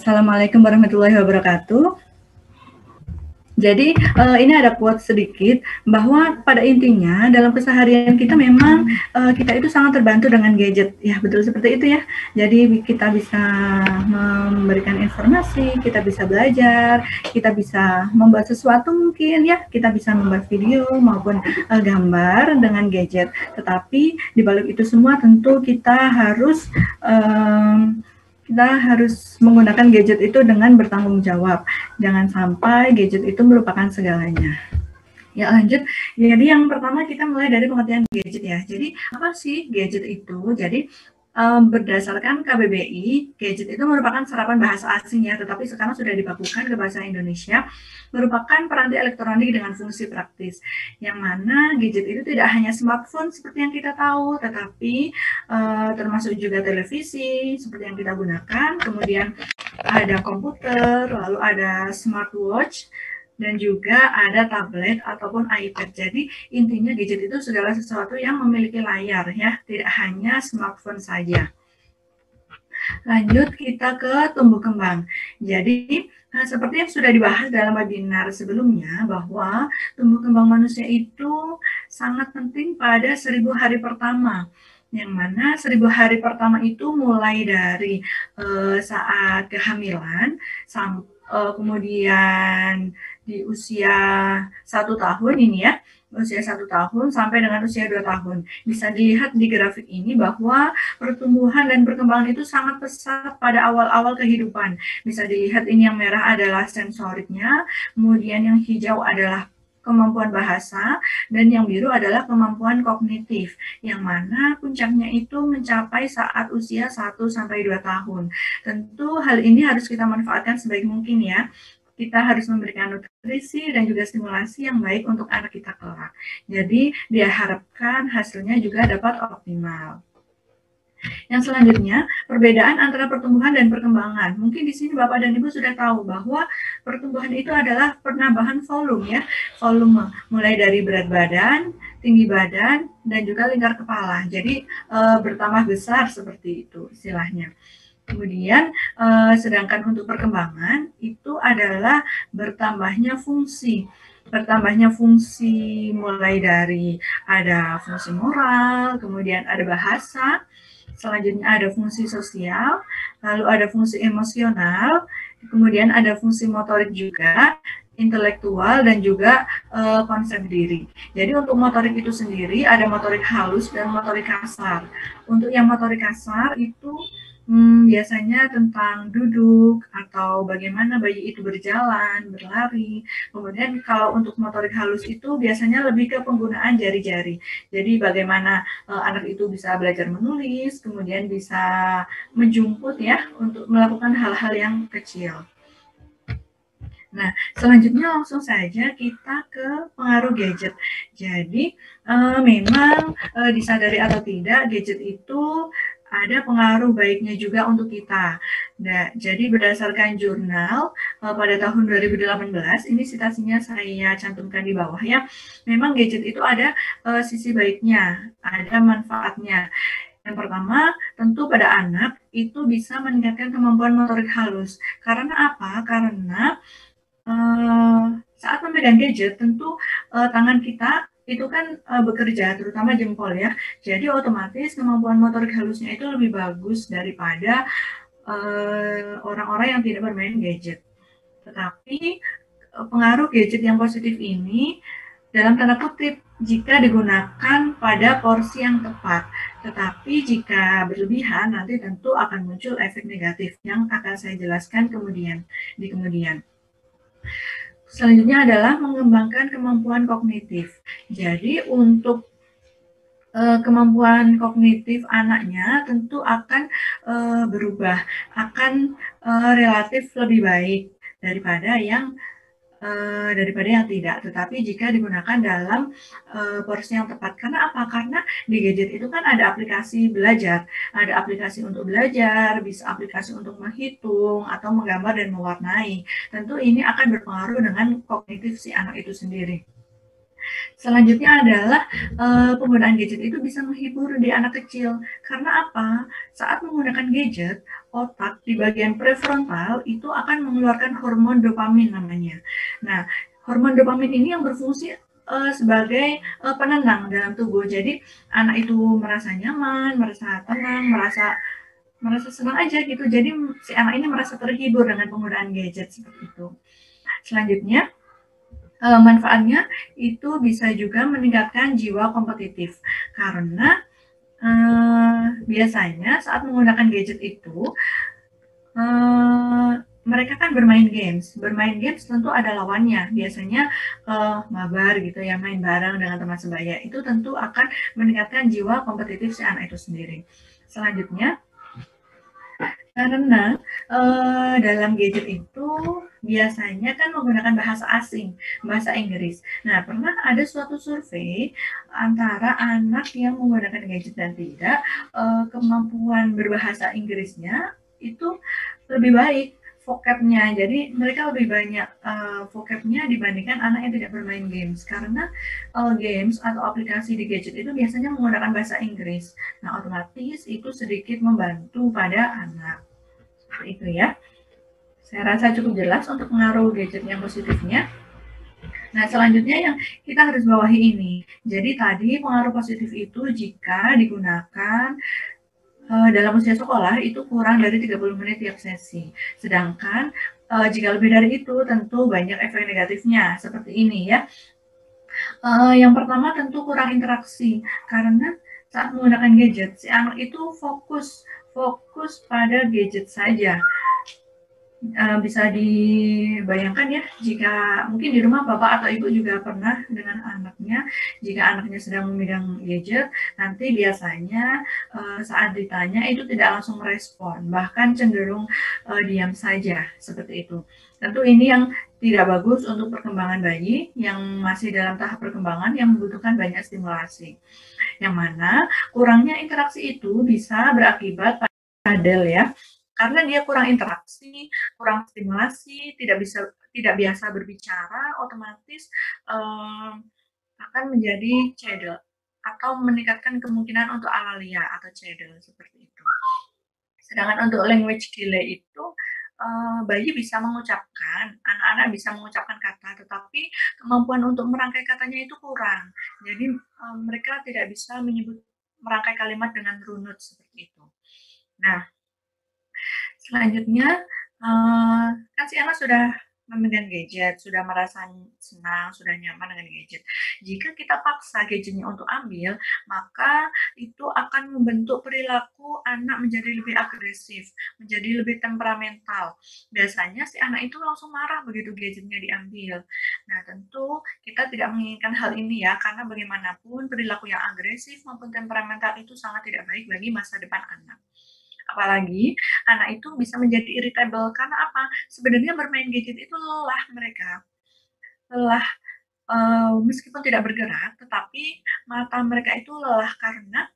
Assalamualaikum warahmatullahi wabarakatuh. Jadi ini ada quote sedikit bahwa pada intinya dalam keseharian kita memang kita itu sangat terbantu dengan gadget. Ya betul seperti itu ya. Jadi kita bisa memberikan informasi, kita bisa belajar, kita bisa membuat sesuatu mungkin ya. Kita bisa membuat video maupun gambar dengan gadget. Tetapi di balik itu semua tentu kita harus menggunakan gadget itu dengan bertanggung jawab. Jangan sampai gadget itu merupakan segalanya. Ya lanjut, jadi yang pertama kita mulai dari pengertian gadget ya. Jadi apa sih gadget itu? Jadi berdasarkan KBBI, gadget itu merupakan serapan bahasa asing ya, tetapi sekarang sudah dibakukan ke bahasa Indonesia, merupakan peranti elektronik dengan fungsi praktis, yang mana gadget itu tidak hanya smartphone seperti yang kita tahu, tetapi termasuk juga televisi seperti yang kita gunakan, kemudian ada komputer, lalu ada smartwatch, dan juga ada tablet ataupun iPad. Jadi intinya gadget itu segala sesuatu yang memiliki layar ya, tidak hanya smartphone saja. Lanjut kita ke tumbuh kembang. Jadi seperti yang sudah dibahas dalam webinar sebelumnya bahwa tumbuh kembang manusia itu sangat penting pada 1000 hari pertama. Yang mana 1000 hari pertama itu mulai dari saat kehamilan sampai kemudian di usia 1 tahun ini ya, usia 1 tahun sampai dengan usia 2 tahun. Bisa dilihat di grafik ini bahwa pertumbuhan dan perkembangan itu sangat pesat pada awal-awal kehidupan. Bisa dilihat ini yang merah adalah sensoriknya, kemudian yang hijau adalah kemampuan bahasa, dan yang biru adalah kemampuan kognitif, yang mana puncaknya itu mencapai saat usia 1-2 tahun. Tentu hal ini harus kita manfaatkan sebaik mungkin ya. Kita harus memberikan nutrisi dan juga stimulasi yang baik untuk anak kita kelak. Jadi diharapkan hasilnya juga dapat optimal. Yang selanjutnya, perbedaan antara pertumbuhan dan perkembangan. Mungkin di sini Bapak dan Ibu sudah tahu bahwa pertumbuhan itu adalah penambahan volume ya, volume mulai dari berat badan, tinggi badan, dan juga lingkar kepala. Jadi bertambah besar seperti itu istilahnya. Kemudian sedangkan untuk perkembangan itu adalah bertambahnya fungsi. Bertambahnya fungsi mulai dari ada fungsi moral, kemudian ada bahasa, selanjutnya ada fungsi sosial, lalu ada fungsi emosional, kemudian ada fungsi motorik juga, intelektual, dan juga konsep diri. Jadi untuk motorik itu sendiri ada motorik halus dan motorik kasar. Untuk yang motorik kasar itu biasanya tentang duduk atau bagaimana bayi itu berjalan, berlari. Kemudian kalau untuk motorik halus itu biasanya lebih ke penggunaan jari-jari. Jadi bagaimana anak itu bisa belajar menulis, kemudian bisa menjemput ya untuk melakukan hal-hal yang kecil. Nah, selanjutnya langsung saja kita ke pengaruh gadget. Jadi memang disadari atau tidak, gadget itu ada pengaruh baiknya juga untuk kita. Nah, jadi berdasarkan jurnal pada tahun 2018, ini citasinya saya cantumkan di bawah ya, memang gadget itu ada sisi baiknya, ada manfaatnya. Yang pertama, tentu pada anak itu bisa meningkatkan kemampuan motorik halus. Karena apa? Karena saat memegang gadget, tentu tangan kita itu kan bekerja, terutama jempol ya. Jadi otomatis kemampuan motorik halusnya itu lebih bagus daripada orang-orang yang tidak bermain gadget. Tetapi pengaruh gadget yang positif ini dalam tanda kutip jika digunakan pada porsi yang tepat. Tetapi jika berlebihan nanti tentu akan muncul efek negatif yang akan saya jelaskan di kemudian. Selanjutnya adalah mengembangkan kemampuan kognitif. Jadi untuk kemampuan kognitif anaknya tentu akan berubah, akan relatif lebih baik daripada yang tidak. Tetapi jika digunakan dalam porsi yang tepat. Karena apa? Karena di gadget itu kan ada aplikasi belajar, ada aplikasi untuk belajar, bisa aplikasi untuk menghitung atau menggambar dan mewarnai. Tentu ini akan berpengaruh dengan kognitif si anak itu sendiri. Selanjutnya adalah penggunaan gadget itu bisa menghibur di anak kecil. Karena apa? Saat menggunakan gadget, otak di bagian prefrontal itu akan mengeluarkan hormon dopamin namanya. Nah, hormon dopamin ini yang berfungsi sebagai penenang dalam tubuh. Jadi anak itu merasa nyaman, merasa tenang, merasa merasa senang aja gitu. Jadi si anak ini merasa terhibur dengan penggunaan gadget seperti itu. Selanjutnya, manfaatnya itu bisa juga meningkatkan jiwa kompetitif karena biasanya saat menggunakan gadget itu mereka kan bermain games tentu ada lawannya, biasanya mabar gitu ya, main bareng dengan teman sebaya, itu tentu akan meningkatkan jiwa kompetitif si anak itu sendiri. Selanjutnya, karena dalam gadget itu biasanya kan menggunakan bahasa asing, bahasa Inggris. Nah, pernah ada suatu survei antara anak yang menggunakan gadget dan tidak, kemampuan berbahasa Inggrisnya itu lebih baik vocabnya. Jadi mereka lebih banyak vocabnya dibandingkan anak yang tidak bermain games. Karena games atau aplikasi di gadget itu biasanya menggunakan bahasa Inggris. Nah, otomatis itu sedikit membantu pada anak. Seperti itu ya. Saya rasa cukup jelas untuk pengaruh gadget yang positifnya. Nah, selanjutnya yang kita harus bawahi ini. Jadi tadi pengaruh positif itu jika digunakan dalam usia sekolah itu kurang dari 30 menit tiap sesi. Sedangkan jika lebih dari itu tentu banyak efek negatifnya seperti ini ya. Yang pertama tentu kurang interaksi karena saat menggunakan gadget si anak itu fokus pada gadget saja. Bisa dibayangkan ya, jika mungkin di rumah bapak atau ibu juga pernah dengan anaknya, jika anaknya sedang memegang gadget, nanti biasanya saat ditanya itu tidak langsung merespon, bahkan cenderung diam saja seperti itu. Tentu ini yang tidak bagus untuk perkembangan bayi yang masih dalam tahap perkembangan yang membutuhkan banyak stimulasi. Yang mana kurangnya interaksi itu bisa berakibat pada kadal ya, karena dia kurang interaksi, kurang stimulasi, tidak biasa berbicara, otomatis akan menjadi cedel atau meningkatkan kemungkinan untuk alalia atau cedel seperti itu. Sedangkan untuk language delay itu bayi bisa mengucapkan, anak-anak bisa mengucapkan kata, tetapi kemampuan untuk merangkai katanya itu kurang. Jadi mereka tidak bisa merangkai kalimat dengan runut seperti itu. Nah, selanjutnya, kan si anak sudah memegang gadget, sudah merasa senang, sudah nyaman dengan gadget. Jika kita paksa gadgetnya untuk ambil, maka itu akan membentuk perilaku anak menjadi lebih agresif, menjadi lebih temperamental. Biasanya si anak itu langsung marah begitu gadgetnya diambil. Nah, tentu kita tidak menginginkan hal ini ya, karena bagaimanapun perilaku yang agresif maupun temperamental itu sangat tidak baik bagi masa depan anak. Apalagi anak itu bisa menjadi irritable karena apa? Sebenarnya bermain gadget itu lelah mereka. Lelah meskipun tidak bergerak, tetapi mata mereka itu lelah karena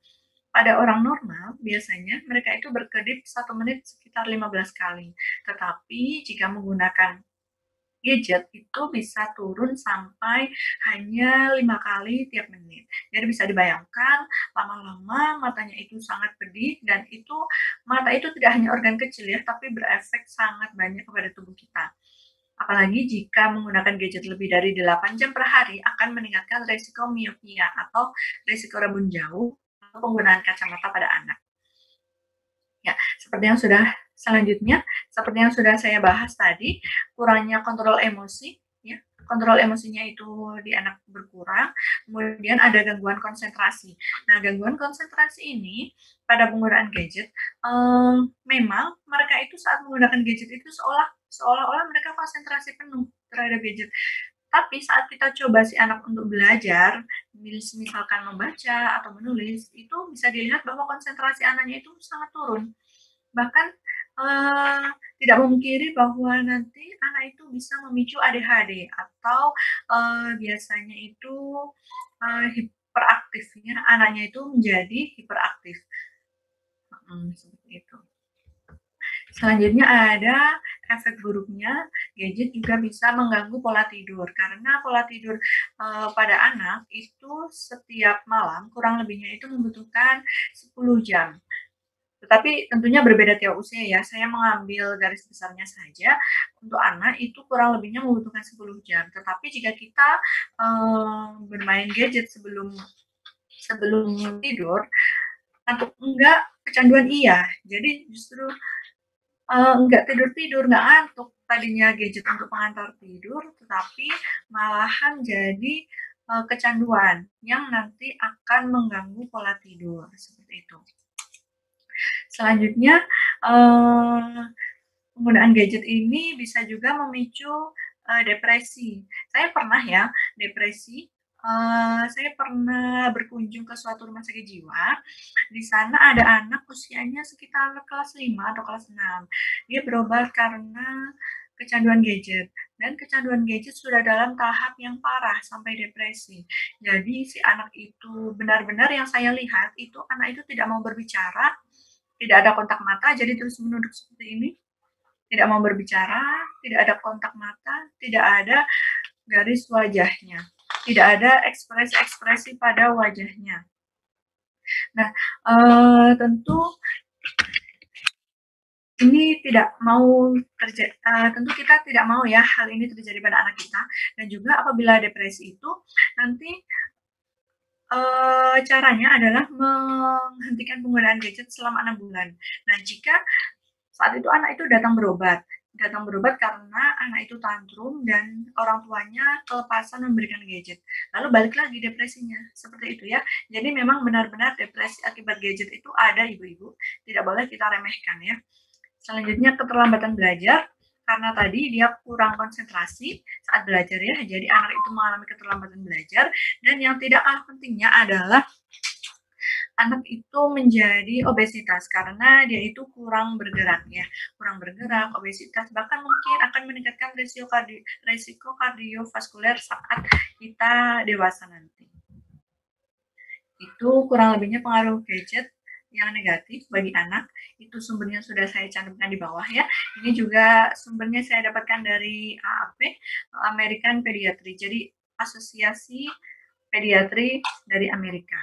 pada orang normal biasanya mereka itu berkedip 1 menit sekitar 15 kali. Tetapi jika menggunakan gadget itu bisa turun sampai hanya 5 kali tiap menit. Jadi bisa dibayangkan lama-lama matanya itu sangat pedih dan itu mata itu tidak hanya organ kecil ya, tapi berefek sangat banyak kepada tubuh kita. Apalagi jika menggunakan gadget lebih dari 8 jam per hari akan meningkatkan resiko miopia atau resiko rabun jauh atau penggunaan kacamata pada anak. Ya, seperti yang sudah saya bahas tadi, kurangnya kontrol emosi, ya, kontrol emosinya itu di anak berkurang, kemudian ada gangguan konsentrasi. Nah, gangguan konsentrasi ini pada penggunaan gadget, memang mereka itu saat menggunakan gadget itu seolah-olah mereka konsentrasi penuh terhadap gadget. Tapi saat kita coba si anak untuk belajar, misalkan membaca atau menulis, itu bisa dilihat bahwa konsentrasi anaknya itu sangat turun. Bahkan tidak memungkiri bahwa nanti anak itu bisa memicu ADHD atau biasanya itu hiperaktif ya, anaknya itu menjadi hiperaktif. Seperti itu. Selanjutnya ada efek buruknya, gadget juga bisa mengganggu pola tidur karena pola tidur pada anak itu setiap malam kurang lebihnya itu membutuhkan 10 jam. Tetapi tentunya berbeda tiap usia ya. Saya mengambil garis besarnya saja, untuk anak itu kurang lebihnya membutuhkan 10 jam. Tetapi jika kita bermain gadget sebelum sebelum tidur, ngantuk enggak, kecanduan iya. Jadi justru nggak tidur-tidur, nggak ngantuk. Tadinya gadget untuk pengantar tidur, tetapi malahan jadi kecanduan yang nanti akan mengganggu pola tidur seperti itu. Selanjutnya, penggunaan gadget ini bisa juga memicu depresi. Saya pernah ya depresi. Saya pernah berkunjung ke suatu rumah sakit jiwa. Di sana ada anak usianya sekitar kelas 5 atau kelas 6. Dia berobat karena kecanduan gadget. Dan kecanduan gadget sudah dalam tahap yang parah sampai depresi. Jadi si anak itu benar-benar yang saya lihat itu anak itu tidak mau berbicara, tidak ada kontak mata, jadi terus menunduk seperti ini, tidak mau berbicara, tidak ada kontak mata, tidak ada garis wajahnya, tidak ada ekspresi-ekspresi pada wajahnya. Nah, tentu ini tidak mau tentu kita tidak mau ya hal ini terjadi pada anak kita. Dan juga apabila depresi itu nanti caranya adalah menghentikan penggunaan gadget selama 6 bulan. Nah, jika saat itu anak itu datang berobat karena anak itu tantrum dan orang tuanya kelepasan memberikan gadget. Lalu balik lagi depresinya, seperti itu ya. Jadi memang benar-benar depresi akibat gadget itu ada ibu-ibu, tidak boleh kita remehkan ya. Selanjutnya keterlambatan belajar, karena tadi dia kurang konsentrasi saat belajar ya, jadi anak itu mengalami keterlambatan belajar. Dan yang tidak kalah pentingnya adalah anak itu menjadi obesitas karena dia itu kurang bergerak ya, kurang bergerak, obesitas, bahkan mungkin akan meningkatkan risiko kardiovaskuler saat kita dewasa nanti. Itu kurang lebihnya pengaruh gadget yang negatif bagi anak. Itu sumbernya sudah saya cantumkan di bawah ya. Ini juga sumbernya saya dapatkan dari AAP, American Pediatry, jadi Asosiasi Pediatri dari Amerika.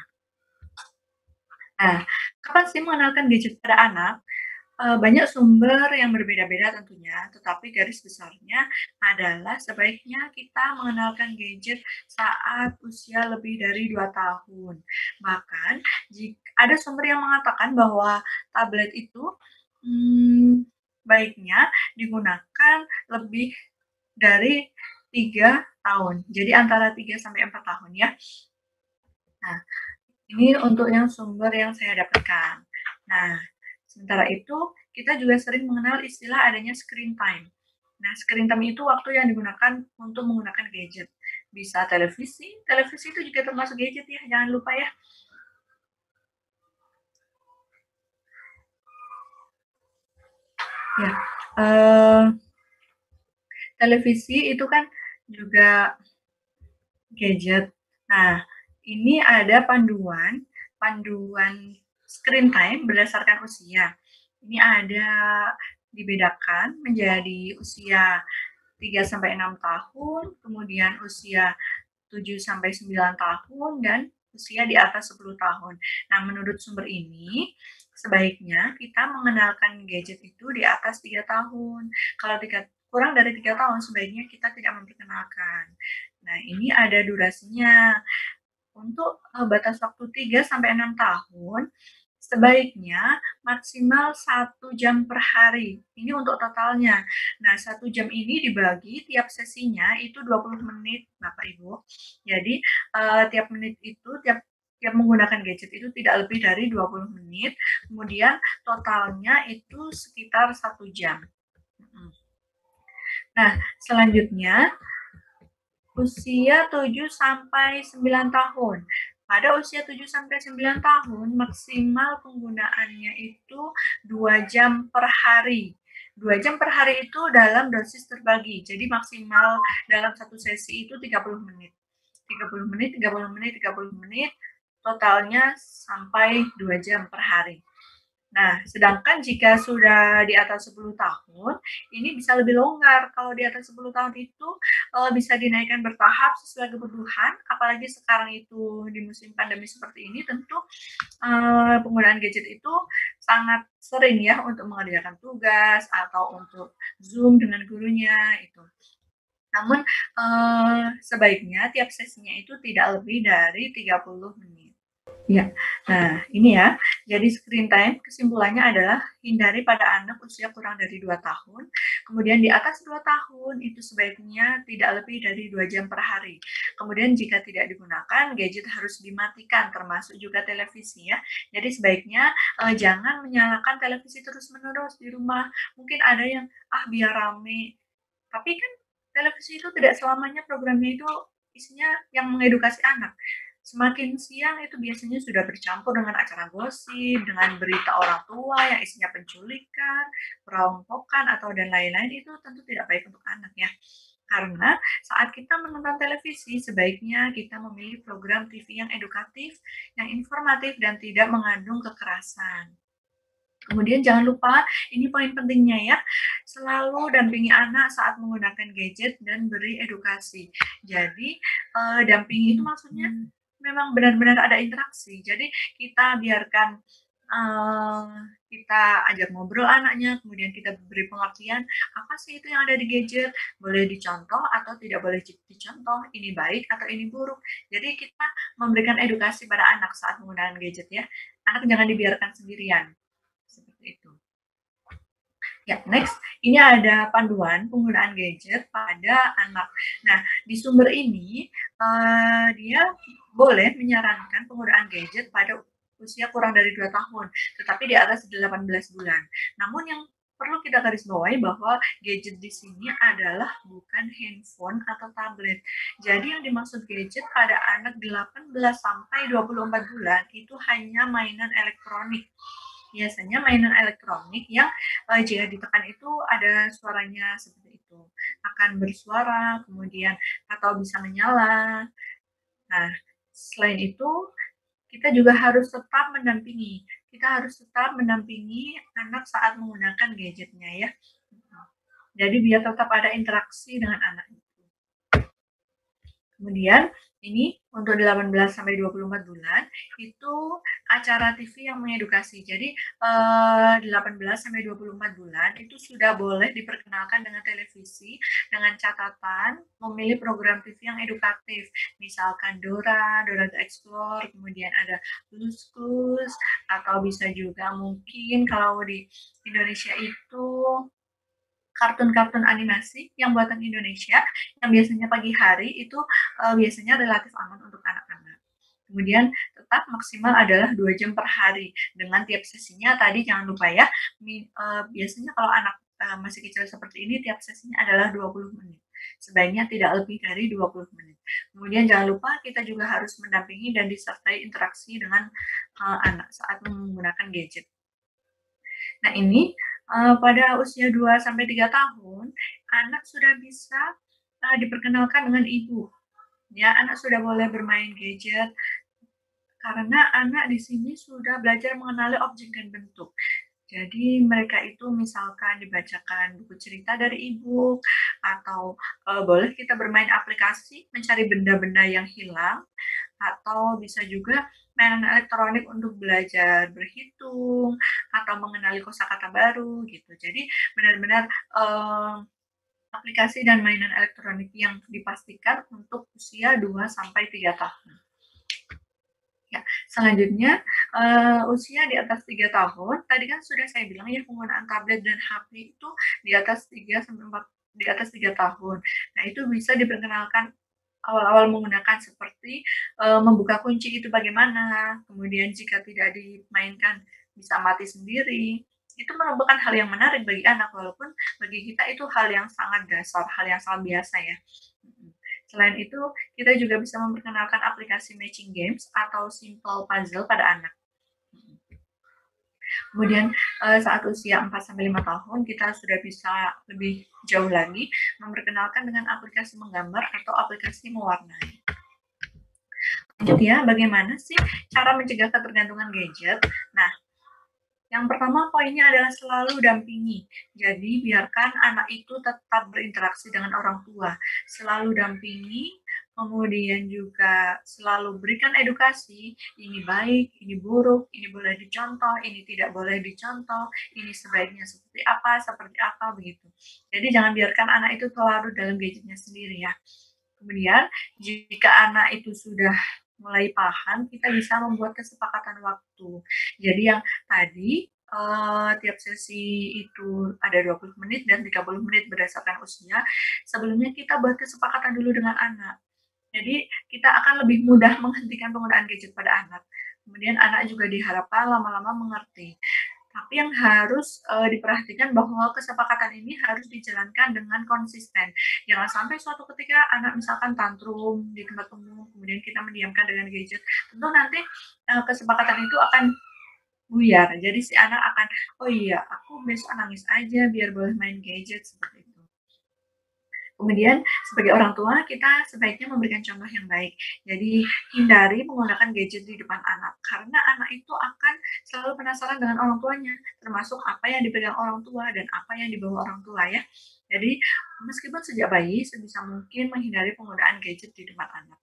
Nah, kapan sih mengenalkan gadget pada anak? Banyak sumber yang berbeda-beda tentunya, tetapi garis besarnya adalah sebaiknya kita mengenalkan gadget saat usia lebih dari 2 tahun. Bahkan ada sumber yang mengatakan bahwa tablet itu baiknya digunakan lebih dari 3 tahun. Jadi antara 3 sampai 4 tahun ya. Nah, ini untuk yang sumber yang saya dapatkan. Nah, sementara itu kita juga sering mengenal istilah adanya screen time. Nah, screen time itu waktu yang digunakan untuk menggunakan gadget. Bisa televisi itu juga termasuk gadget ya, jangan lupa ya. Ya, televisi itu kan juga gadget. Nah, ini ada panduan screen time berdasarkan usia. Ini ada dibedakan menjadi usia 3 sampai 6 tahun, kemudian usia 7 sampai 9 tahun, dan usia di atas 10 tahun. Nah, menurut sumber ini, sebaiknya kita mengenalkan gadget itu di atas 3 tahun. Kalau kurang dari 3 tahun, sebaiknya kita tidak memperkenalkan. Nah, ini ada durasinya. Untuk batas waktu 3 sampai 6 tahun, sebaiknya maksimal 1 jam per hari. Ini untuk totalnya. Nah, 1 jam ini dibagi tiap sesinya itu 20 menit, Bapak Ibu. Jadi, tiap menit itu, tiap menggunakan gadget itu tidak lebih dari 20 menit, kemudian totalnya itu sekitar 1 jam. Nah, selanjutnya usia 7 sampai 9 tahun. Pada usia 7 sampai 9 tahun, maksimal penggunaannya itu 2 jam per hari. 2 jam per hari itu dalam dosis terbagi. Jadi maksimal dalam satu sesi itu 30 menit. 30 menit, 30 menit, 30 menit, totalnya sampai 2 jam per hari. Nah, sedangkan jika sudah di atas 10 tahun, ini bisa lebih longgar. Kalau di atas 10 tahun itu bisa dinaikkan bertahap sesuai kebutuhan, apalagi sekarang itu di musim pandemi seperti ini, tentu penggunaan gadget itu sangat sering ya untuk mengerjakan tugas atau untuk Zoom dengan gurunya itu. Namun sebaiknya tiap sesinya itu tidak lebih dari 30 menit. Ya, nah ini ya, jadi screen time kesimpulannya adalah hindari pada anak usia kurang dari 2 tahun, kemudian di atas 2 tahun itu sebaiknya tidak lebih dari 2 jam per hari. Kemudian jika tidak digunakan, gadget harus dimatikan, termasuk juga televisi ya. Jadi sebaiknya jangan menyalakan televisi terus-menerus di rumah. Mungkin ada yang, biar rame, tapi kan televisi itu tidak selamanya programnya itu isinya yang mengedukasi anak. Semakin siang itu biasanya sudah bercampur dengan acara gosip, dengan berita orang tua yang isinya penculikan, perampokan, atau dan lain-lain, itu tentu tidak baik untuk anak ya. Karena saat kita menonton televisi, sebaiknya kita memilih program TV yang edukatif, yang informatif, dan tidak mengandung kekerasan. Kemudian jangan lupa, ini poin pentingnya ya, selalu dampingi anak saat menggunakan gadget dan beri edukasi. Jadi, dampingi itu maksudnya memang benar-benar ada interaksi. Jadi kita biarkan, kita ajak ngobrol anaknya, kemudian kita beri pengertian, apa sih itu yang ada di gadget, boleh dicontoh atau tidak boleh dicontoh, ini baik atau ini buruk. Jadi kita memberikan edukasi pada anak saat menggunakan gadget ya. Anak jangan dibiarkan sendirian. Seperti itu. Ya, next, ini ada panduan penggunaan gadget pada anak. Nah, di sumber ini dia boleh menyarankan penggunaan gadget pada usia kurang dari 2 tahun, tetapi di atas 18 bulan. Namun yang perlu kita garis bawahi bahwa gadget di sini adalah bukan handphone atau tablet. Jadi yang dimaksud gadget pada anak 18 sampai 24 bulan itu hanya mainan elektronik. Biasanya mainan elektronik yang jika ditekan itu ada suaranya seperti itu, akan bersuara, kemudian atau bisa menyala. Nah, selain itu kita juga harus tetap mendampingi. Kita harus tetap mendampingi anak saat menggunakan gadgetnya ya. Jadi biar tetap ada interaksi dengan anak itu. Kemudian ini untuk 18 sampai 24 bulan itu acara TV yang mengedukasi. Jadi 18 sampai 24 bulan itu sudah boleh diperkenalkan dengan televisi dengan catatan memilih program TV yang edukatif. Misalkan Dora the Explorer, kemudian ada Blues Clues, atau bisa juga mungkin kalau di Indonesia itu kartun-kartun animasi yang buatan Indonesia yang biasanya pagi hari itu biasanya relatif aman untuk anak-anak. Kemudian tetap maksimal adalah 2 jam per hari dengan tiap sesinya tadi jangan lupa ya biasanya kalau anak masih kecil seperti ini tiap sesinya adalah 20 menit. Sebaiknya tidak lebih dari 20 menit. Kemudian jangan lupa kita juga harus mendampingi dan disertai interaksi dengan anak saat menggunakan gadget. Nah ini pada usia 2 sampai 3 tahun, anak sudah bisa diperkenalkan dengan ibu. Ya, anak sudah boleh bermain gadget karena anak di sini sudah belajar mengenali objek dan bentuk. Jadi mereka itu misalkan dibacakan buku cerita dari ibu atau boleh kita bermain aplikasi mencari benda-benda yang hilang atau bisa juga mainan elektronik untuk belajar berhitung atau mengenali kosakata baru gitu. Jadi benar-benar aplikasi dan mainan elektronik yang dipastikan untuk usia 2 sampai 3 tahun. Ya, selanjutnya usia di atas 3 tahun, tadi kan sudah saya bilang ya penggunaan tablet dan HP itu di atas 3 sampai 4 di atas 3 tahun. Nah, itu bisa diperkenalkan awal-awal menggunakan seperti membuka kunci itu bagaimana, kemudian jika tidak dimainkan bisa mati sendiri. Itu merupakan hal yang menarik bagi anak walaupun bagi kita itu hal yang sangat dasar, hal yang sangat biasa ya. Selain itu, kita juga bisa memperkenalkan aplikasi matching games atau simple puzzle pada anak. Kemudian saat usia 4-5 tahun kita sudah bisa lebih jauh lagi memperkenalkan dengan aplikasi menggambar atau aplikasi mewarnai. Lanjut ya, bagaimana sih cara mencegah ketergantungan gadget? Nah, Yang pertama poinnya adalah selalu dampingi. Jadi biarkan anak itu tetap berinteraksi dengan orang tua. Selalu dampingi, kemudian juga selalu berikan edukasi, ini baik, ini buruk, ini boleh dicontoh, ini tidak boleh dicontoh, ini sebaiknya seperti apa, begitu. Jadi jangan biarkan anak itu terlarut dalam gadgetnya sendiri ya. Kemudian jika anak itu sudah mulai paham, kita bisa membuat kesepakatan waktu. Jadi yang tadi tiap sesi itu ada 20 menit dan 30 menit berdasarkan usia. Sebelumnya kita buat kesepakatan dulu dengan anak. Jadi kita akan lebih mudah menghentikan penggunaan gadget pada anak. Kemudian anak juga diharapkan lama-lama mengerti. Tapi yang harus diperhatikan bahwa kesepakatan ini harus dijalankan dengan konsisten. Jangan sampai suatu ketika anak misalkan tantrum di tempat umum, kemudian kita mendiamkan dengan gadget. Tentu nanti kesepakatan itu akan buyar. Jadi si anak akan, oh iya, aku besok nangis aja biar boleh main gadget seperti itu. Kemudian sebagai orang tua kita sebaiknya memberikan contoh yang baik. Jadi hindari menggunakan gadget di depan anak karena anak itu akan selalu penasaran dengan orang tuanya, termasuk apa yang dipegang orang tua dan apa yang dibawa orang tua ya. Jadi meskipun sejak bayi sebisa mungkin menghindari penggunaan gadget di depan anak.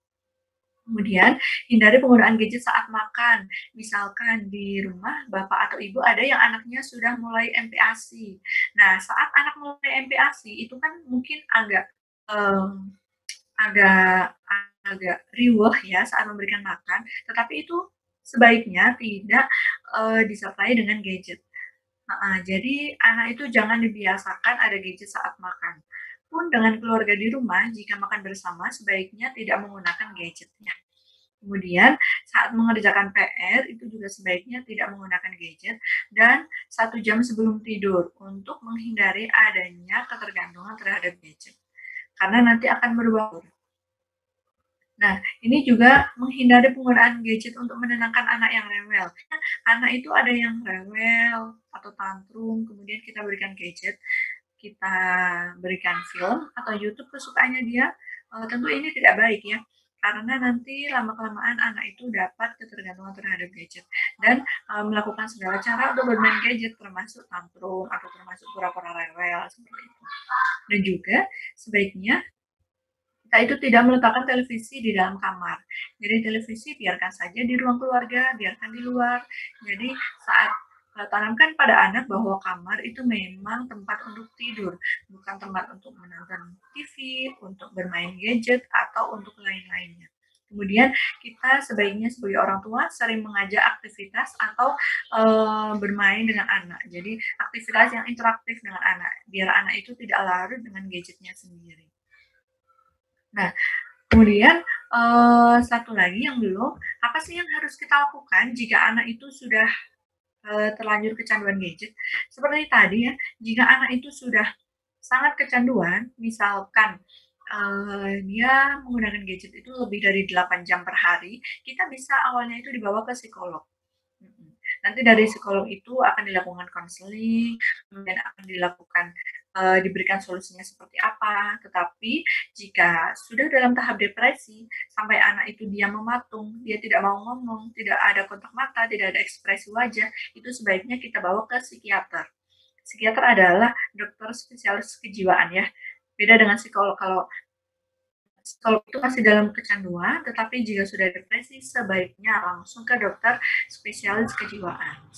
Kemudian hindari penggunaan gadget saat makan. Misalkan di rumah bapak atau ibu ada yang anaknya sudah mulai MPASI. Nah, saat anak mulai MPASI itu kan mungkin um, agak agak riweuh ya saat memberikan makan, tetapi itu sebaiknya tidak disertai dengan gadget. Jadi anak itu jangan dibiasakan ada gadget saat makan. Pun dengan keluarga di rumah, jika makan bersama sebaiknya tidak menggunakan gadgetnya. Kemudian saat mengerjakan PR itu juga sebaiknya tidak menggunakan gadget dan 1 jam sebelum tidur untuk menghindari adanya ketergantungan terhadap gadget. Karena nanti akan berubah. Nah, ini juga menghindari penggunaan gadget untuk menenangkan anak yang rewel. Anak itu ada yang rewel atau tantrum, kemudian kita berikan gadget, kita berikan film atau YouTube kesukaannya dia, tentu ini tidak baik ya. Karena nanti lama-kelamaan anak itu dapat ketergantungan terhadap gadget dan melakukan segala cara untuk bermain gadget termasuk tantrum atau termasuk pura-pura rewel seperti itu. Dan juga sebaiknya kita itu tidak meletakkan televisi di dalam kamar. Jadi televisi biarkan saja di ruang keluarga, biarkan di luar. Jadi saat tanamkan pada anak bahwa kamar itu memang tempat untuk tidur, bukan tempat untuk menonton TV, untuk bermain gadget, atau untuk lain-lainnya. Kemudian kita sebaiknya sebagai orang tua sering mengajak aktivitas atau bermain dengan anak. Jadi aktivitas yang interaktif dengan anak, biar anak itu tidak larut dengan gadgetnya sendiri. Nah, kemudian satu lagi yang belum, apa sih yang harus kita lakukan jika anak itu sudah terlanjur kecanduan gadget? Seperti tadi ya, jika anak itu sudah sangat kecanduan, misalkan dia menggunakan gadget itu lebih dari 8 jam per hari, kita bisa awalnya itu dibawa ke psikolog. Nanti dari psikolog itu akan dilakukan konseling, kemudian akan dilakukan diberikan solusinya seperti apa. Tetapi jika sudah dalam tahap depresi, sampai anak itu dia mematung, dia tidak mau ngomong, tidak ada kontak mata, tidak ada ekspresi wajah, itu sebaiknya kita bawa ke psikiater. Psikiater adalah dokter spesialis kejiwaan ya. Beda dengan psikolog. Kalau itu masih dalam kecanduan, tetapi jika sudah depresi, sebaiknya langsung ke dokter spesialis kejiwaan.